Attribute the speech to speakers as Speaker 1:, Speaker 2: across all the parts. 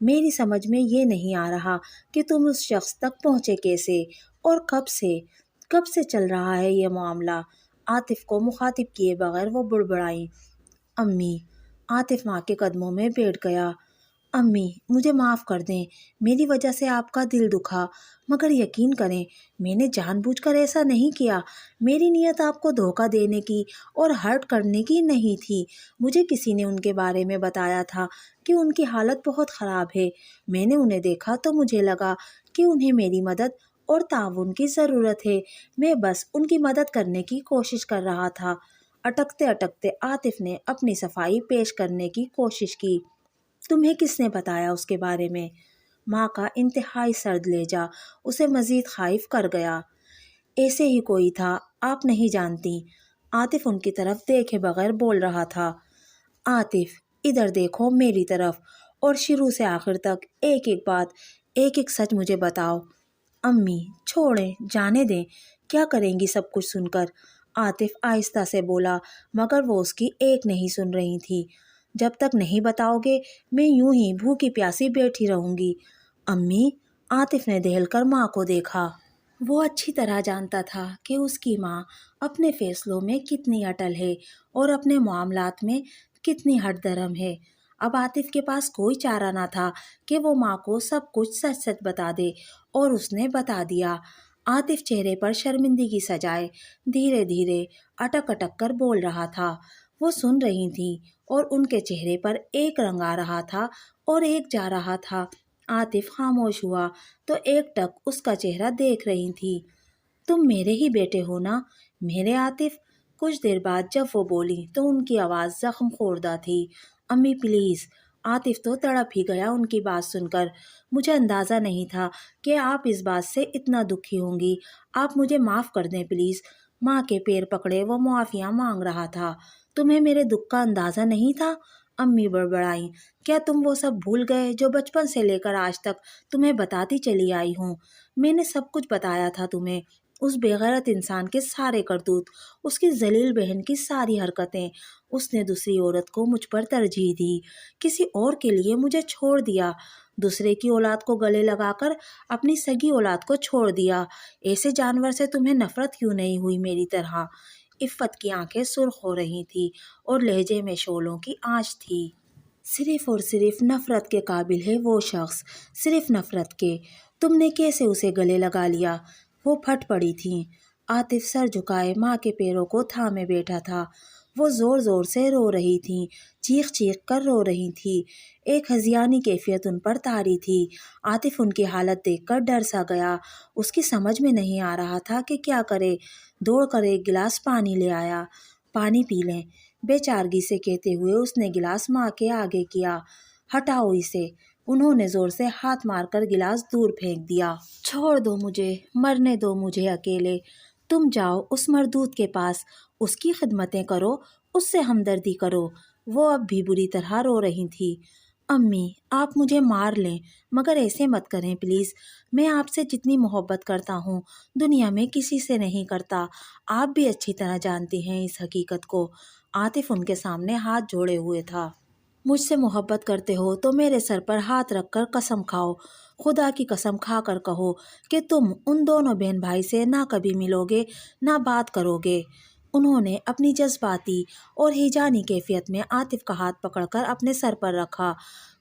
Speaker 1: میری سمجھ میں یہ نہیں آ رہا کہ تم اس شخص تک پہنچے کیسے اور کب سے چل رہا ہے یہ معاملہ۔ عاطف کو مخاطب کیے بغیر وہ بڑبڑائیں، امی۔ عاطف ماں کے قدموں میں بیٹھ گیا۔ امی مجھے معاف کر دیں، میری وجہ سے آپ کا دل دکھا، مگر یقین کریں میں نے جان بوجھ کر ایسا نہیں کیا۔ میری نیت آپ کو دھوکہ دینے کی اور ہرٹ کرنے کی نہیں تھی۔ مجھے کسی نے ان کے بارے میں بتایا تھا کہ ان کی حالت بہت خراب ہے۔ میں نے انہیں دیکھا تو مجھے لگا کہ انہیں میری مدد اور تعاون کی ضرورت ہے۔ میں بس ان کی مدد کرنے کی کوشش کر رہا تھا۔ اٹکتے اٹکتے عاطف نے اپنی صفائی پیش کرنے کی کوشش کی۔ تمہیں کس نے بتایا اس کے بارے میں؟ ماں کا انتہائی سرد لہجہ اسے مزید خائف کر گیا۔ ایسے ہی کوئی تھا، آپ نہیں جانتی۔ عاطف ان کی طرف دیکھے بغیر بول رہا تھا۔ عاطف ادھر دیکھو میری طرف، اور شروع سے آخر تک ایک ایک بات، ایک ایک سچ مجھے بتاؤ۔ امی چھوڑیں، جانے دیں، کیا کریں گی سب کچھ سن کر؟ عاطف آہستہ سے بولا، مگر وہ اس کی ایک نہیں سن رہی تھی۔ جب تک نہیں بتاؤ گے میں یوں ہی بھوکی پیاسی بیٹھی رہوں گی۔ امی، عاطف نے دہل کر ماں کو دیکھا۔ وہ اچھی طرح جانتا تھا کہ اس کی ماں اپنے فیصلوں میں کتنی اٹل ہے اور اپنے معاملات میں کتنی ہٹ درم ہے۔ اب عاطف کے پاس کوئی چارہ نہ تھا کہ وہ ماں کو سب کچھ سچ سچ بتا دے، اور اس نے بتا دیا۔ عاطف چہرے پر شرمندگی سجائے دھیرے دھیرے اٹک اٹک کر بول رہا تھا۔ وہ سن رہی تھی اور ان کے چہرے پر ایک رنگ آ رہا تھا اور ایک جا رہا تھا۔ عاطف خاموش ہوا تو ایک ٹک اس کا چہرہ دیکھ رہی تھی۔ تم میرے ہی بیٹے ہو نا میرے عاطف؟ کچھ دیر بعد جب وہ بولی تو ان کی آواز زخم خوردہ تھی۔ امی پلیز۔ عاطف تو تڑپ ہی گیا ان کی بات سن کر۔ مجھے اندازہ نہیں تھا کہ آپ اس بات سے اتنا دکھی ہوں گی۔ آپ مجھے معاف کر دیں پلیز۔ ماں کے پیر پکڑے وہ معافیاں مانگ رہا تھا۔ تمہیں میرے دکھ کا اندازہ نہیں تھا؟ امی بڑبڑائیں، کیا تم وہ سب بھول گئے جو بچپن سے لے کر آج تک تمہیں بتاتی چلی آئی ہوں؟ میں نے سب کچھ بتایا تھا تمہیں، اس بے غیرت انسان کے سارے کرتوت، اس کی ذلیل بہن کی ساری حرکتیں۔ اس نے دوسری عورت کو مجھ پر ترجیح دی، کسی اور کے لیے مجھے چھوڑ دیا، دوسرے کی اولاد کو گلے لگا کر اپنی سگی اولاد کو چھوڑ دیا۔ ایسے جانور سے تمہیں نفرت کیوں نہیں ہوئی میری طرح؟ عفت کی آنکھیں سرخ ہو رہی تھی اور لہجے میں شعلوں کی آنچ تھی۔ صرف اور صرف نفرت کے قابل ہے وہ شخص، صرف نفرت کے۔ تم نے کیسے اسے گلے لگا لیا؟ وہ پھٹ پڑی تھیں۔ عاطف سر جھکائے ماں کے پیروں کو تھامے بیٹھا تھا۔ وہ زور زور سے رو رہی تھیں، چیخ چیخ کر رو رہی تھی۔ ایک ہذیانی کیفیت ان پر طاری تھی۔ عاطف ان کی حالت دیکھ کر ڈر سا گیا۔ اس کی سمجھ میں نہیں آ رہا تھا کہ کیا کرے۔ دوڑ کر ایک گلاس پانی لے آیا۔ پانی پی لیں، بے چارگی سے کہتے ہوئے اس نے گلاس ماں کے آگے کیا۔ ہٹاؤ اسے۔ انہوں نے زور سے ہاتھ مار کر گلاس دور پھینک دیا۔ چھوڑ دو مجھے، مرنے دو مجھے اکیلے۔ تم جاؤ اس مردود کے پاس، اس کی خدمتیں کرو، اس سے ہمدردی کرو۔ وہ اب بھی بری طرح رو رہی تھی۔ امی آپ مجھے مار لیں مگر ایسے مت کریں پلیز۔ میں آپ سے جتنی محبت کرتا ہوں دنیا میں کسی سے نہیں کرتا۔ آپ بھی اچھی طرح جانتی ہیں اس حقیقت کو۔ عاطف ان کے سامنے ہاتھ جوڑے ہوئے تھا۔ مجھ سے محبت کرتے ہو تو میرے سر پر ہاتھ رکھ کر قسم کھاؤ، خدا کی قسم کھا کر کہو کہ تم ان دونوں بہن بھائی سے نہ کبھی ملو گے نہ بات کرو گے۔ انہوں نے اپنی جذباتی اور ہیجانی کیفیت میں عاطف کا ہاتھ پکڑ کر اپنے سر پر رکھا۔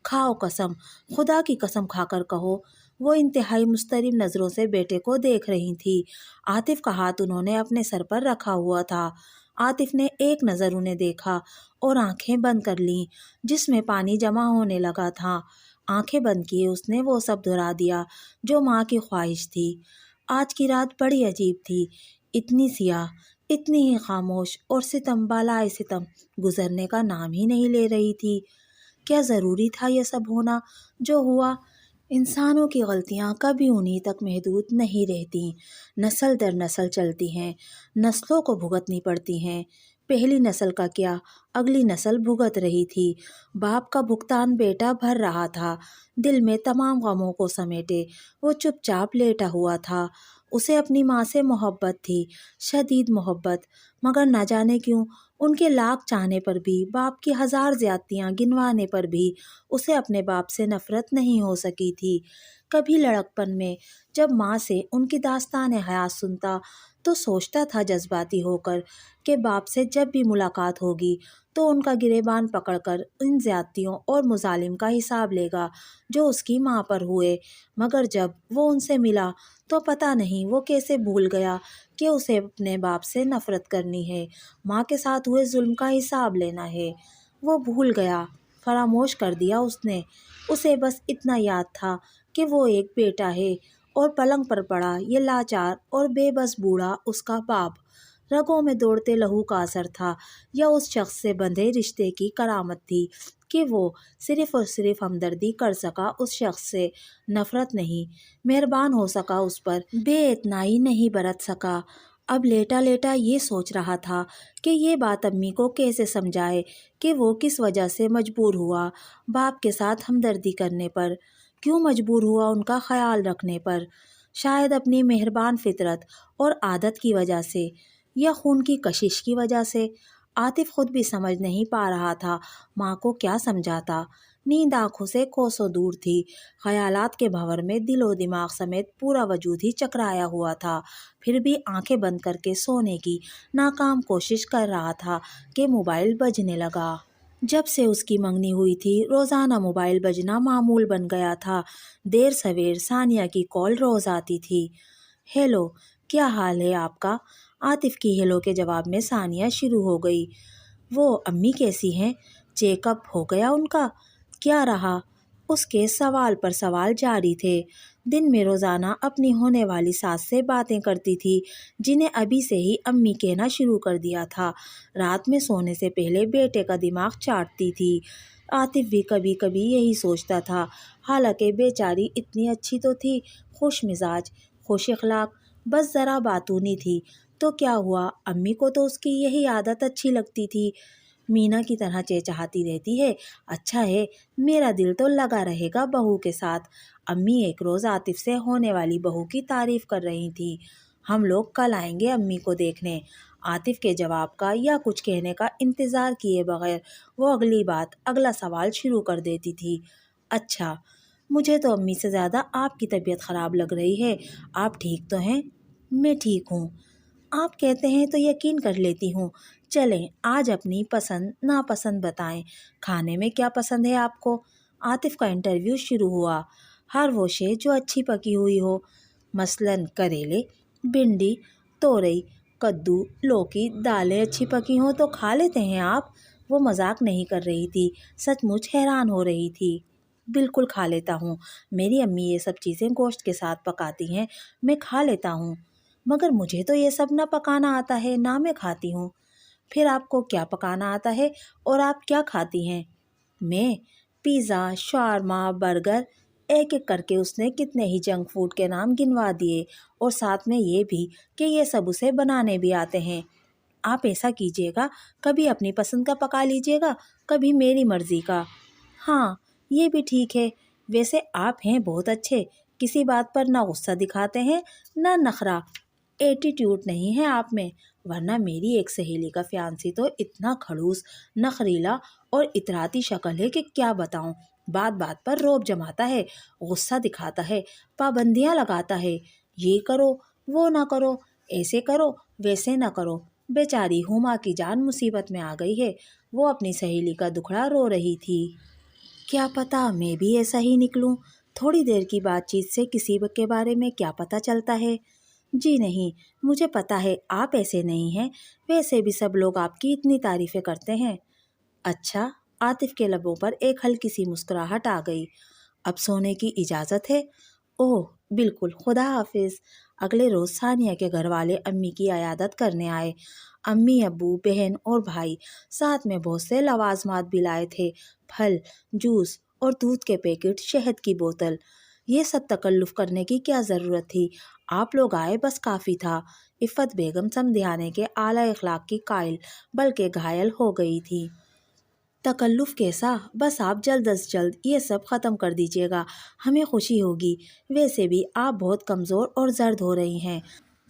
Speaker 1: کھاؤ قسم، خدا کی قسم کھا کر کہو۔ وہ انتہائی مضطرب نظروں سے بیٹے کو دیکھ رہی تھی۔ عاطف کا ہاتھ انہوں نے اپنے سر پر رکھا ہوا تھا۔ عاطف نے ایک نظر انہیں دیکھا اور آنکھیں بند کر لیں، جس میں پانی جمع ہونے لگا تھا۔ آنکھیں بند کیے اس نے وہ سب دہرا دیا جو ماں کی خواہش تھی۔ آج کی رات بڑی عجیب تھی، اتنی سیاہ، اتنی ہی خاموش، اور ستم بالائے ستم گزرنے کا نام ہی نہیں لے رہی تھی۔ کیا ضروری تھا یہ سب ہونا جو ہوا؟ انسانوں کی غلطیاں کبھی انہی تک محدود نہیں رہتی، نسل در نسل چلتی ہیں، نسلوں کو بھگتنی پڑتی ہیں۔ پہلی نسل کا کیا، اگلی نسل بھگت رہی تھی۔ باپ کا بھگتان بیٹا بھر رہا تھا۔ دل میں تمام غموں کو سمیٹے وہ چپ چاپ لیٹا ہوا تھا۔ اسے اپنی ماں سے محبت تھی، شدید محبت، مگر نہ جانے کیوں ان کے لاکھ چاہنے پر بھی، باپ کی ہزار زیادتیاں گنوانے پر بھی اسے اپنے باپ سے نفرت نہیں ہو سکی تھی۔ کبھی لڑکپن میں جب ماں سے ان کی داستان حیات سنتا تو سوچتا تھا جذباتی ہو کر کہ باپ سے جب بھی ملاقات ہوگی تو ان کا گریبان پکڑ کر ان زیادتیوں اور مظالم کا حساب لے گا جو اس کی ماں پر ہوئے، مگر جب وہ ان سے ملا تو پتہ نہیں وہ کیسے بھول گیا کہ اسے اپنے باپ سے نفرت کرنی ہے، ماں کے ساتھ ہوئے ظلم کا حساب لینا ہے۔ وہ بھول گیا، فراموش کر دیا اس نے۔ اسے بس اتنا یاد تھا کہ وہ ایک بیٹا ہے اور پلنگ پر پڑا یہ لاچار اور بے بس بوڑھا اس کا باپ۔ رگوں میں دوڑتے لہو کا اثر تھا یا اس شخص سے بندھے رشتے کی کرامت تھی کہ وہ صرف اور صرف ہمدردی کر سکا اس شخص سے، نفرت نہیں، مہربان ہو سکا اس پر، بے اتنائی نہیں برت سکا۔ اب لیٹا لیٹا یہ سوچ رہا تھا کہ یہ بات امی کو کیسے سمجھائے کہ وہ کس وجہ سے مجبور ہوا باپ کے ساتھ ہمدردی کرنے پر، کیوں مجبور ہوا ان کا خیال رکھنے پر۔ شاید اپنی مہربان فطرت اور عادت کی وجہ سے یا خون کی کشش کی وجہ سے۔ عاطف خود بھی سمجھ نہیں پا رہا تھا ماں کو کیا سمجھاتا۔ نیند آنکھوں سے کوسوں دور تھی، خیالات کے بھنور میں دل و دماغ سمیت پورا وجود ہی چکرایا ہوا تھا، پھر بھی آنکھیں بند کر کے سونے کی ناکام کوشش کر رہا تھا کہ موبائل بجنے لگا۔ جب سے اس کی منگنی ہوئی تھی روزانہ موبائل بجنا معمول بن گیا تھا۔ دیر سویر ثانیہ کی کال روز آتی تھی۔ ہیلو، کیا حال ہے آپ کا؟ عاطف کی ہیلو کے جواب میں ثانیہ شروع ہو گئی۔ وہ امی کیسی ہیں؟ چیک اپ ہو گیا ان کا؟ کیا رہا؟ اس کے سوال پر سوال جاری تھے۔ دن میں روزانہ اپنی ہونے والی ساس سے باتیں کرتی تھی جنہیں ابھی سے ہی امی کہنا شروع کر دیا تھا۔ رات میں سونے سے پہلے بیٹے کا دماغ چاٹتی تھی۔ عاطف بھی کبھی کبھی یہی سوچتا تھا، حالانکہ بیچاری اتنی اچھی تو تھی، خوش مزاج، خوش اخلاق، بس ذرا باتونی تھی تو کیا ہوا، امی کو تو اس کی یہی عادت اچھی لگتی تھی، مینا کی طرح چہچہاتی رہتی ہے۔ اچھا ہے، میرا دل تو لگا رہے گا بہو کے ساتھ۔ امی ایک روز عاطف سے ہونے والی بہو کی تعریف کر رہی تھی۔ ہم لوگ کل آئیں گے امی کو دیکھنے۔ عاطف کے جواب کا یا کچھ کہنے کا انتظار کیے بغیر وہ اگلی بات، اگلا سوال شروع کر دیتی تھی۔ اچھا، مجھے تو امی سے زیادہ آپ کی طبیعت خراب لگ رہی ہے، آپ ٹھیک تو ہیں؟ میں ٹھیک ہوں، آپ کہتے ہیں تو یقین کر لیتی ہوں۔ چلیں آج اپنی پسند ناپسند بتائیں، کھانے میں کیا پسند ہے آپ کو؟ عاطف کا انٹرویو شروع ہوا۔ ہر وہ شے جو اچھی پکی ہوئی ہو، مثلاً کریلے، بھنڈی، تورئی، کدو، لوکی، دالیں اچھی پکی ہوں تو کھا لیتے ہیں آپ؟ وہ مذاق نہیں کر رہی تھی، سچ مچ حیران ہو رہی تھی۔ بالکل کھا لیتا ہوں، میری امی یہ سب چیزیں گوشت کے ساتھ پکاتی ہیں، میں کھا لیتا ہوں، مگر مجھے تو یہ سب نہ پکانا آتا ہے نہ میں کھاتی ہوں۔ پھر آپ کو کیا پکانا آتا ہے اور آپ کیا کھاتی ہیں؟ میں پیزا، شاورما، برگر، ایک ایک کر کے اس نے کتنے ہی جنک فوڈ کے نام گنوا دیے، اور ساتھ میں یہ بھی کہ یہ سب اسے بنانے بھی آتے ہیں۔ آپ ایسا کیجیے گا، کبھی اپنی پسند کا پکا لیجیے گا، کبھی میری مرضی کا۔ ہاں یہ بھی ٹھیک ہے، ویسے آپ ہیں بہت اچھے، کسی بات پر نہ غصہ دکھاتے ہیں نہ نخرہ، ایٹیٹیوڈ نہیں ہے آپ میں، ورنہ میری ایک سہیلی کا فیانسی تو اتنا کھڑوس، نخریلا اور اطراتی شکل ہے کہ کیا بتاؤں، بات بات پر روب جماتا ہے، غصہ دکھاتا ہے، پابندیاں لگاتا ہے، یہ کرو وہ نہ کرو، ایسے کرو ویسے نہ کرو۔ بیچاری ہما کی جان مصیبت میں آ گئی ہے، وہ اپنی سہیلی کا دکھڑا رو رہی تھی۔ کیا پتا میں بھی ایسا ہی نکلوں، تھوڑی دیر کی بات چیت سے کسی کے بارے میں کیا پتا چلتا ہے۔ جی نہیں، مجھے پتا ہے آپ ایسے نہیں ہیں، ویسے بھی سب لوگ آپ کی اتنی تعریفیں کرتے ہیں۔ اچھا، عاطف کے لبوں پر ایک ہلکی سی مسکراہٹ آ گئی۔ اب سونے کی اجازت ہے؟ اوہ بالکل، خدا حافظ۔ اگلے روز ثانیہ کے گھر والے امی کی عیادت کرنے آئے۔ امی، ابو، بہن اور بھائی، ساتھ میں بہت سے لوازمات بھی لائے تھے، پھل، جوس اور دودھ کے پیکٹ، شہد کی بوتل۔ یہ سب تکلف کرنے کی کیا ضرورت تھی، آپ لوگ آئے بس کافی تھا۔ عفت بیگم سمدھیانے کے اعلیٰ اخلاق کی قائل بلکہ گھائل ہو گئی تھی۔ تکلف کیسا، بس آپ جلد از جلد یہ سب ختم کر دیجیے گا، ہمیں خوشی ہوگی، ویسے بھی آپ بہت کمزور اور زرد ہو رہی ہیں،